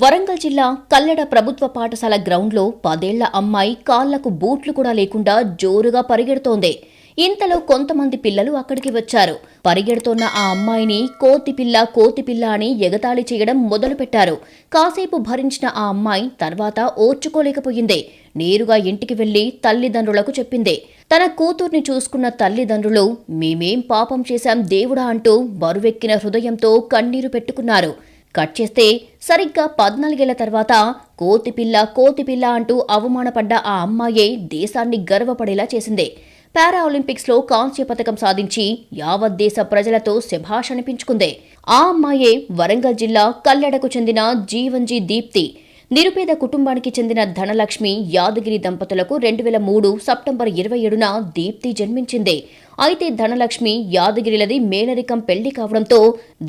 వరంగల్ జిల్లా కల్లెడ ప్రభుత్వ పాఠశాల గ్రౌండ్లో 10 ఏళ్ల అమ్మాయి కాళ్లకు బూట్లు కూడా లేకుండా జోరుగా పరిగెడుతోంది. ఇంతలో కొంతమంది పిల్లలు అక్కడికి వచ్చారు. పరిగెడుతోన్న ఆ అమ్మాయిని కోతిపిల్ల అని ఎగతాళి చేయడం మొదలుపెట్టారు. కాసేపు భరించిన ఆ అమ్మాయి తర్వాత ఓర్చుకోలేకపోయింది. నేరుగా ఇంటికి వెళ్లి తల్లిదండ్రులకు చెప్పింది. తన కూతుర్ని చూసుకున్న తల్లిదండ్రులు మేమేం పాపం చేశాం దేవుడా అంటూ బరువెక్కిన హృదయంతో కన్నీరు పెట్టుకున్నారు. కట్ చేస్తే సరిగ్గా 14 ఏళ్ల తర్వాత కోతిపిల్ల అంటూ అవమానపడ్డ ఆ అమ్మాయే దేశాన్ని గర్వపడేలా చేసింది. పారా ఒలింపిక్స్లో కాంస్య పతకం సాధించి యావత్ దేశ ప్రజలతో శభాష్ అనిపించుకుంది. ఆ అమ్మాయే వరంగల్ జిల్లా కల్లెడకు చెందిన జీవన్జీ దీప్తి. నిరుపేద కుటుంబానికి చెందిన ధనలక్ష్మి యాదగిరి దంపతులకు 2003 సెప్టెంబర్ 27న దీప్తి జన్మించింది. అయితే ధనలక్ష్మి యాదగిరిలది మేనరికం పెళ్లి కావడంతో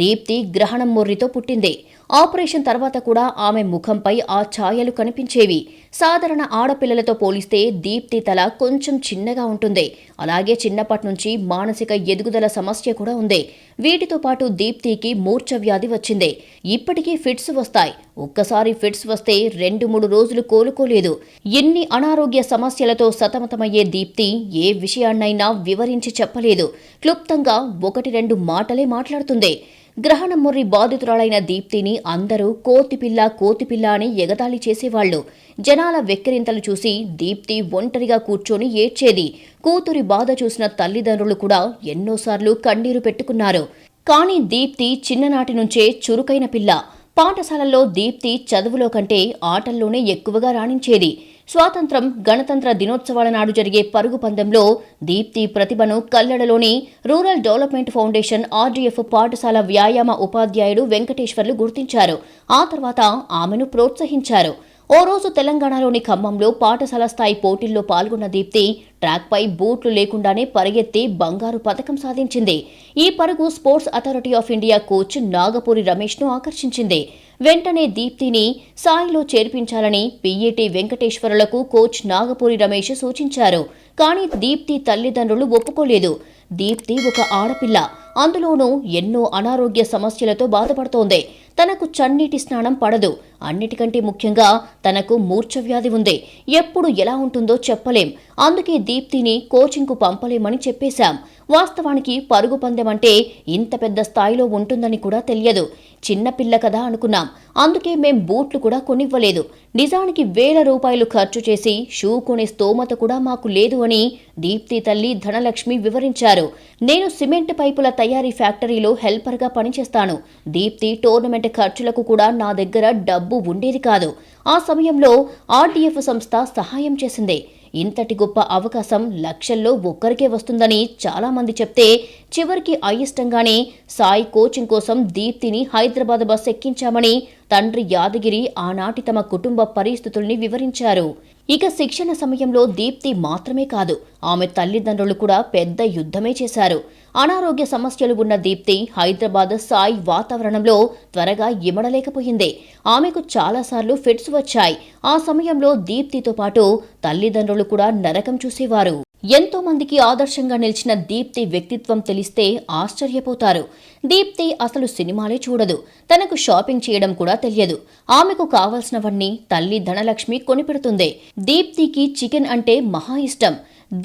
దీప్తి గ్రహణం మొర్రితో పుట్టింది. ఆపరేషన్ తర్వాత కూడా ఆమె ముఖంపై ఆ ఛాయలు కనిపించేవి. సాధారణ ఆడపిల్లలతో పోలిస్తే దీప్తి తల కొంచెం చిన్నగా ఉంటుంది. అలాగే చిన్నప్పటి నుంచి మానసిక ఎదుగుదల సమస్య కూడా ఉంది. వీటితో పాటు దీప్తికి మూర్ఛ వ్యాధి వచ్చింది. ఇప్పటికీ ఫిట్స్ వస్తాయి. ఒక్కసారి ఫిట్స్ వస్తే 2-3 రోజులు కోలుకోలేదు. ఎన్ని అనారోగ్య సమస్యలతో సతమతమయ్యే దీప్తి ఏ విషయాన్నైనా వివరించి చెప్పలేదు. క్లుప్తంగా 1-2 మాటలే మాట్లాడుతుంది. గ్రహణం మొర్రి బాధితురాలైన దీప్తిని అందరూ కోతిపిల్ల అని ఎగతాళి చేసేవాళ్లు. జనాల వెక్కిరింతలు చూసి దీప్తి ఒంటరిగా కూర్చొని ఏడ్చేది. కూతురి బాధ చూసిన తల్లిదండ్రులు కూడా ఎన్నోసార్లు కన్నీరు పెట్టుకున్నారు. కానీ దీప్తి చిన్ననాటి నుంచే చురుకైన పిల్ల. పాఠశాలల్లో దీప్తి చదువులో కంటే ఆటల్లోనే ఎక్కువగా రాణించేది. స్వాతంత్రం, గణతంత్ర దినోత్సవాల నాడు జరిగే పరుగు పందెంలో దీప్తి ప్రతిభను కల్లెడలోని రూరల్ డెవలప్మెంట్ ఫౌండేషన్ ఆర్డీఎఫ్ పాఠశాల వ్యాయామ ఉపాధ్యాయుడు వెంకటేశ్వర్లు గుర్తించారు. ఆ తర్వాత ఆమెను ప్రోత్సహించారు. ఓ రోజు తెలంగాణలోని ఖమ్మంలో పాఠశాల స్థాయి పోటీల్లో పాల్గొన్న దీప్తి ట్రాక్పై బూట్లు లేకుండానే పరిగెత్తి బంగారు పతకం సాధించింది. ఈ పరుగు sports authority of India coach Nagapuri రమేష్ను ఆకర్షించింది. వెంటనే దీప్తిని సాయిలో చేర్పించాలని పీఈటీ వెంకటేశ్వరులకు కోచ్ నాగపూరి రమేష్ సూచించారు. కానీ దీప్తి తల్లిదండ్రులు ఒప్పుకోలేదు. దీప్తి ఒక ఆడపిల్ల, అందులోనూ ఎన్నో అనారోగ్య సమస్యలతో బాధపడుతోంది. తనకు చన్నీటి స్నానం పడదు. అన్నిటికంటే ముఖ్యంగా తనకు మూర్ఛ వ్యాధి ఉంది. ఎప్పుడు ఎలా ఉంటుందో చెప్పలేం. అందుకే దీప్తిని కోచింగ్కు పంపలేమని చెప్పేశాం. వాస్తవానికి పరుగు పందెం అంటే ఇంత పెద్ద స్థాయిలో ఉంటుందని కూడా తెలియదు. చిన్నపిల్ల కదా అనుకున్నాం. అందుకే మేం బూట్లు కూడా కొనివ్వలేదు. నిజానికి ₹1000 ఖర్చు చేసి షూ కొనే స్తోమత కూడా మాకు లేదు అని దీప్తి తల్లి ధనలక్ష్మి వివరించారు. నేను సిమెంట్ పైపుల తయారీ ఫ్యాక్టరీలో హెల్పర్గా పనిచేస్తాను. దీప్తి టోర్నమెంట్ ఖర్చులకు కూడా నా దగ్గర డబ్బు ఉండేది కాదు. ఆ సమయంలో ఆర్డీఎఫ్ సంస్థ సహాయం చేసింది. ఇంతటి గొప్ప అవకాశం లక్షల్లో ఒక్కరికే వస్తుందని చాలా మంది చెప్తే చివరికి అయిష్టంగానే సాయి కోచింగ్ కోసం దీప్తిని హైదరాబాద్ బస్ ఎక్కించామని తండ్రి యాదగిరి ఆనాటి తమ కుటుంబ పరిస్థితుల్ని వివరించారు. ఇక శిక్షణ సమయంలో దీప్తి మాత్రమే కాదు, ఆమె తల్లిదండ్రులు కూడా పెద్ద యుద్ధమే చేశారు. అనారోగ్య సమస్యలు ఉన్న దీప్తి హైదరాబాద్ సాయి వాతావరణంలో త్వరగా ఇమడలేకపోయింది. ఆమెకు చాలాసార్లు ఫిట్స్ వచ్చాయి. ఆ సమయంలో దీప్తితో పాటు తల్లిదండ్రులు కూడా నరకం చూసేవారు. ఎంతో మందికి ఆదర్శంగా నిలిచిన దీప్తి వ్యక్తిత్వం తెలిస్తే ఆశ్చర్యపోతారు. దీప్తి అసలు సినిమాలే చూడదు. తనకు షాపింగ్ చేయడం కూడా తెలియదు. ఆమెకు కావాల్సినవన్నీ తల్లి ధనలక్ష్మి కొనిపెడుతుంది. దీప్తికి చికెన్ అంటే మహా ఇష్టం.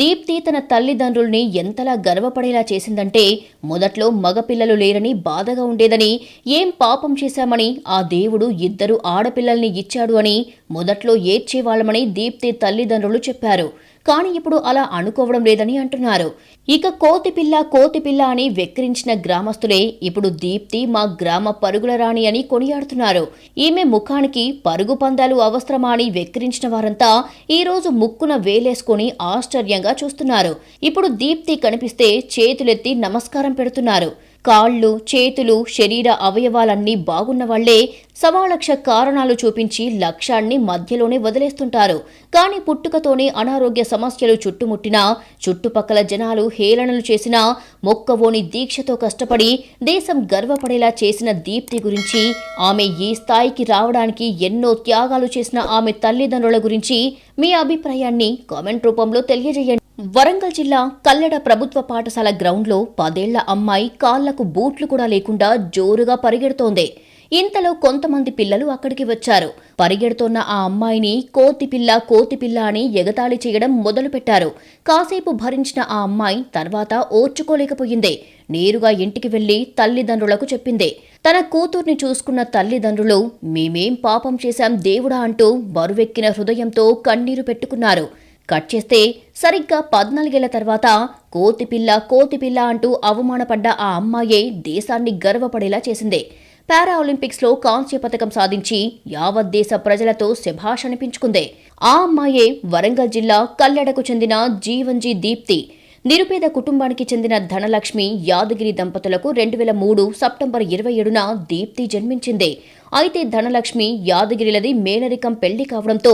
దీప్తి తన తల్లిదండ్రుల్ని ఎంతలా గర్వపడేలా చేసిందంటే మొదట్లో మగపిల్లలు లేరని బాధగా ఉండేదని, ఏం పాపం చేశామని ఆ దేవుడు 2 ఆడపిల్లల్ని ఇచ్చాడు అని మొదట్లో ఏడ్చేవాళ్లమని దీప్తి తల్లిదండ్రులు చెప్పారు. కానీ ఇప్పుడు అలా అనుకోవడం లేదని అంటున్నారు. ఇక కోతిపిల్ల అని వెక్కిరించిన గ్రామస్తులే ఇప్పుడు దీప్తి మా గ్రామ పరుగుల రాణి అని కొనియాడుతున్నారు. ఈమె ముఖానికి పరుగు పందాలు అవసరమా అని వెక్కిరించిన వారంతా ఈ రోజు ముక్కున వేలేసుకుని ఆశ్చర్యంగా చూస్తున్నారు. ఇప్పుడు దీప్తి కనిపిస్తే చేతులెత్తి నమస్కారం పెడుతున్నారు. కాళ్ళు, చేతులు, శరీర అవయవాలన్నీ బాగున్నవాళ్లే సవాలక్ష కారణాలు చూపించి లక్ష్యాన్ని మధ్యలోనే వదిలేస్తుంటారు. కానీ పుట్టుకతోనే అనారోగ్య సమస్యలు చుట్టుముట్టినా, చుట్టుపక్కల జనాలు హేళనలు చేసినా, మొక్కవోని దీక్షతో కష్టపడి దేశం గర్వపడేలా చేసిన దీప్తి గురించి, ఆమె ఈ స్థాయికి రావడానికి ఎన్నో త్యాగాలు చేసిన ఆమె తల్లిదండ్రుల గురించి మీ అభిప్రాయాన్ని కామెంట్ రూపంలో తెలియజేయండి. వరంగల్ జిల్లా కల్లెడ ప్రభుత్వ పాఠశాల గ్రౌండ్లో 10 ఏళ్ల అమ్మాయి కాళ్లకు బూట్లు కూడా లేకుండా జోరుగా పరిగెడుతోంది. ఇంతలో కొంతమంది పిల్లలు అక్కడికి వచ్చారు. పరిగెడుతోన్న ఆ అమ్మాయిని కోతిపిల్ల అని ఎగతాళి చేయడం మొదలుపెట్టారు. కాసేపు భరించిన ఆ అమ్మాయి తర్వాత ఓర్చుకోలేకపోయింది. నేరుగా ఇంటికి వెళ్లి తల్లిదండ్రులకు చెప్పింది. తన కూతుర్ని చూసుకున్న తల్లిదండ్రులు మేమేం పాపం చేశాం దేవుడా అంటూ బరువెక్కిన హృదయంతో కన్నీరు పెట్టుకున్నారు. కట్ చేస్తే సరిగ్గా 14 ఏళ్ల తర్వాత కోతిపిల్ల అంటూ అవమానపడ్డ ఆ అమ్మాయే దేశాన్ని గర్వపడేలా చేసింది. పారా ఒలింపిక్స్లో కాంస్య పతకం సాధించి యావత్ దేశ ప్రజలతో శభాష్ అనిపించుకుంది. ఆ అమ్మాయే వరంగల్ జిల్లా కల్లెడకు చెందిన జీవన్జీ దీప్తి. నిరుపేద కుటుంబానికి చెందిన ధనలక్ష్మి యాదగిరి దంపతులకు 2003 సెప్టెంబర్ 27న దీప్తి జన్మించింది. అయితే ధనలక్ష్మి యాదగిరిలది మేనరికం పెళ్లి కావడంతో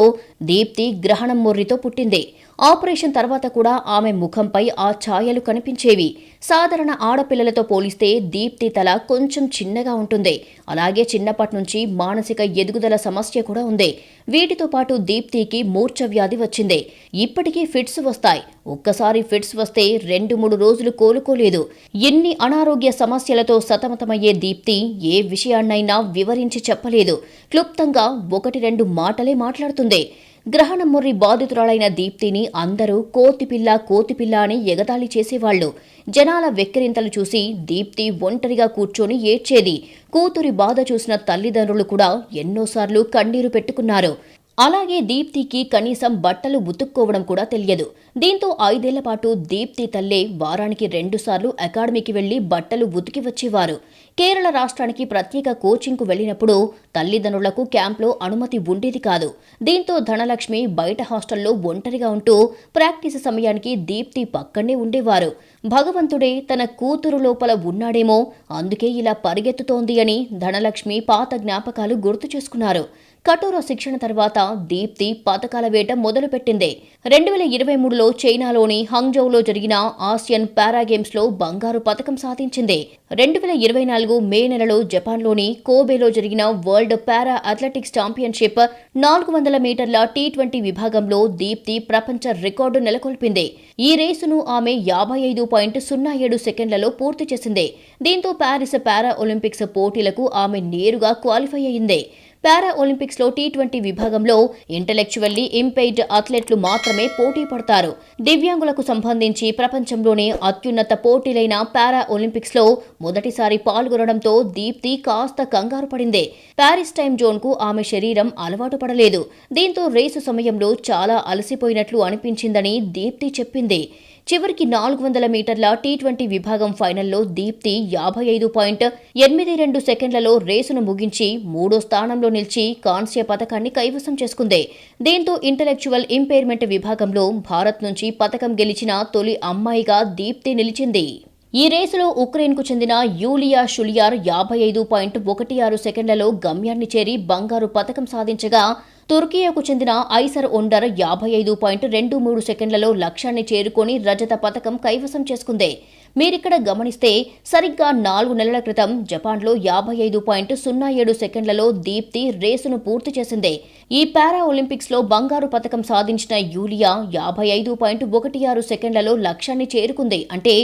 దీప్తి గ్రహణం మొర్రితో పుట్టింది. ఆపరేషన్ తర్వాత కూడా ఆమె ముఖంపై ఆ ఛాయలు కనిపించేవి. సాధారణ ఆడపిల్లలతో పోలిస్తే దీప్తి తల కొంచెం చిన్నగా ఉంటుంది. అలాగే చిన్నప్పటి నుంచి మానసిక ఎదుగుదల సమస్య కూడా ఉంది. వీటితో పాటు దీప్తికి మూర్ఛ వ్యాధి వచ్చింది. ఇప్పటికీ ఫిట్స్ వస్తాయి. ఒక్కసారి ఫిట్స్ వస్తే 2-3 రోజులు కోలుకోలేదు. ఎన్ని అనారోగ్య సమస్యలతో సతమతమయ్యే దీప్తి ఏ విషయాన్నైనా వివరించి చెప్పలేదు. క్లుప్తంగా 1-2 మాటలే మాట్లాడుతుంది. గ్రహణం మొర్రి బాధితురాలైన దీప్తిని అందరూ కోతిపిల్ల అని ఎగతాళి చేసేవాళ్లు. జనాల వెక్కిరింతలు చూసి దీప్తి ఒంటరిగా కూర్చొని ఏడ్చేది. కూతురి బాధ చూసిన తల్లిదండ్రులు కూడా ఎన్నోసార్లు కన్నీరు పెట్టుకున్నారు. అలాగే దీప్తికి కనీసం బట్టలు ఉతుక్కోవడం కూడా తెలియదు. దీంతో 5 ఏళ్ల పాటు దీప్తి తల్లే వారానికి 2 సార్లు అకాడమీకి వెళ్లి బట్టలు ఉతికి వచ్చేవారు. కేరళ రాష్ట్రానికి ప్రత్యేక కోచింగ్కు వెళ్లినప్పుడు తల్లిదండ్రులకు క్యాంప్లో అనుమతి ఉండేది కాదు. దీంతో ధనలక్ష్మి బయట హాస్టల్లో ఒంటరిగా ఉంటూ ప్రాక్టీస్ సమయానికి దీప్తి పక్కనే ఉండేవారు. భగవంతుడే తన కూతురు లోపల ఉన్నాడేమో, అందుకే ఇలా పరిగెత్తుతోంది అని ధనలక్ష్మి పాత జ్ఞాపకాలు గుర్తు చేసుకున్నారు. కఠోర శిక్షణ తర్వాత దీప్తి పతకాల వేట మొదలుపెట్టింది. 2023లో చైనాలోని హంగ్జౌలో జరిగిన ఆసియన్ పారా గేమ్స్లో బంగారు పతకం సాధించింది. 2024 మే నెలలో జపాన్లోని కోబేలో జరిగిన వరల్డ్ పారా అథ్లెటిక్స్ ఛాంపియన్షిప్ 400 మీటర్ల T20 విభాగంలో దీప్తి ప్రపంచ రికార్డు నెలకొల్పింది. ఈ రేసును ఆమె 55.07 సెకండ్లలో పూర్తి చేసింది. దీంతో ప్యారిస్ పారా ఒలింపిక్స్ పోటీలకు ఆమె నేరుగా క్వాలిఫై అయింది. పారా ఒలింపిక్స్లో T20 విభాగంలో ఇంటెలెక్చువల్లీ ఇంపైర్డ్ అథ్లెట్లు మాత్రమే పోటీ పడతారు. దివ్యాంగులకు సంబంధించి ప్రపంచంలోనే అత్యున్నత పోటీలైన పారా ఒలింపిక్స్లో మొదటిసారి పాల్గొనడంతో దీప్తి కాస్త కంగారు పడింది. ప్యారిస్ టైమ్ జోన్కు ఆమె శరీరం అలవాటు పడలేదు. దీంతో రేసు సమయంలో చాలా అలసిపోయినట్లు అనిపించిందని దీప్తి చెప్పింది. చివరికి 400 మీటర్ల T20 విభాగం ఫైనల్లో దీప్తి 55.82 సెకండ్లలో రేసును ముగించి 3వ స్థానంలో నిలిచి కాంస్య పతకాన్ని కైవసం చేసుకుంది. దీంతో ఇంటెలెక్చువల్ ఇంపైర్మెంట్ విభాగంలో భారత్ నుంచి పతకం గెలిచిన తొలి అమ్మాయిగా దీప్తి నిలిచింది. ఈ రేసులో ఉక్రెయిన్కు చెందిన యూలియా షులియార్ 55.16 సెకండ్లలో గమ్యాన్ని చేరి బంగారు పతకం సాధించగా, తుర్కియాకు చెందిన ఐసర్ ఒండర్ 55.23 సెకండ్లలో లక్ష్యాన్ని చేరుకొని రజత పతకం కైవసం చేసుకుంది. మీరిక్కడ గమనిస్తే సరిగ్గా 4 నెలల క్రితం జపాన్లో 55.07 సెకండ్లలో దీప్తి రేసును పూర్తి చేసింది. ఈ పారా ఒలింపిక్స్లో బంగారు పతకం సాధించిన యూలియా 55.16 సెకండ్లలో లక్ష్యాన్ని చేరుకుంది. అంటే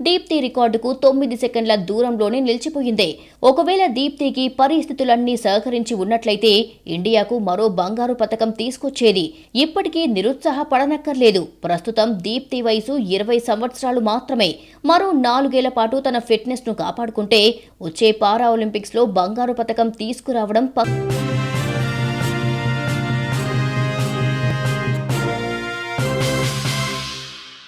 దీప్తి రికార్డుకు 9 సెకండ్ల దూరంలోనే నిలిచిపోయింది. ఒకవేళ దీప్తికి పరిస్థితులన్నీ సహకరించి ఉన్నట్లయితే ఇండియాకు మరో బంగారు పతకం తీసుకొచ్చేది. ఇప్పటికీ నిరుత్సాహపడనక్కర్లేదు. ప్రస్తుతం దీప్తి వయసు 20 సంవత్సరాలు మాత్రమే. మరో 4 ఏళ్ల పాటు తన ఫిట్నెస్ ను కాపాడుకుంటే వచ్చే పారా ఒలింపిక్స్ లో బంగారు పతకం తీసుకురావడం